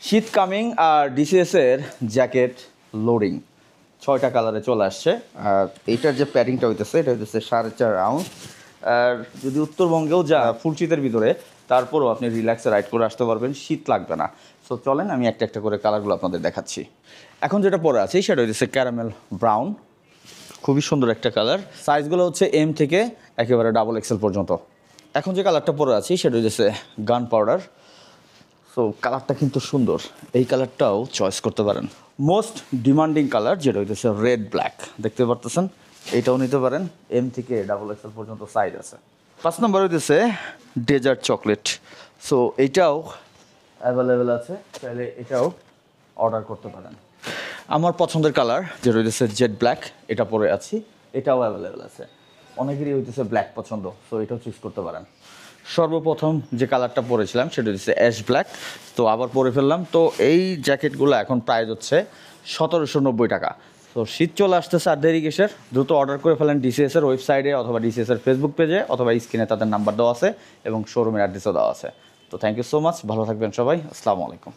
শীত কামিং আর ডিসিএস এর jacket loading 6টা কালারে চলে আসছে। আর এইটার যে প্যাডিংটা হইতেছে এটা হইতেছে 4.5 আউন্স। আর যদি উত্তরবঙ্গেও যা ফুল শীতের ভিতরে, তারপরও আপনি রিল্যাক্সে রাইড করে আসতে পারবেন, শীত লাগবে না। সো চলেন আমি একটা একটা করে কালারগুলো আপনাদের দেখাচ্ছি। এখন যেটা পরে আছে সেটা হইতেছে ক্যারামেল ব্রাউন, খুবই সুন্দর একটা কালার। সাইজগুলো হচ্ছে এম থেকে একেবারে ডাবল এক্সেল পর্যন্ত। এখন যে কালারটা পরে আছি সেটা হইতেছে গান পাউডার। সো কালারটা কিন্তু সুন্দর, এই কালারটাও চয়েস করতে পারেন। মোস্ট ডিমান্ডিং কালার যেটা হইতেছে রেড ব্ল্যাক, দেখতে পারতেছেন, এইটাও নিতে পারেন, এম থেকে ডাবল এক্সেল পর্যন্ত সাইজ আছে। 5 নম্বর হইতেছে ডেজার্ট চকলেট। সো এইটাও অ্যাভেলেবেল আছে, চাইলে এটাও অর্ডার করতে পারেন। আমার পছন্দের কালার যেটা হইতেছে জেড ব্ল্যাক, এটা পরে আছি, এটাও অ্যাভেলেবেল আছে। অনেকেরই হইতেছে ব্ল্যাক পছন্দ, সো এটাও চুজ করতে পারেন। সর্বপ্রথম যে কালারটা পরেছিলাম সেটা হচ্ছে অ্যাশ ব্ল্যাক, তো আবার পরে ফেললাম। তো এই জ্যাকেটগুলো এখন প্রাইস হচ্ছে 1790 টাকা। তো শীত চলে আসতেছে, আর দেরি কিসের, দ্রুত অর্ডার করে ফেলেন ডিসিএস এর ওয়েবসাইটে অথবা ডিসিএস এর ফেসবুক পেজে, অথবা স্ক্রিনে তাদের নাম্বার দেওয়া আছে এবং শোরুমের অ্যাড্রেসও দেওয়া আছে। তো থ্যাংক ইউ সো মাচ, ভালো থাকবেন সবাই, আসসালামু আলাইকুম।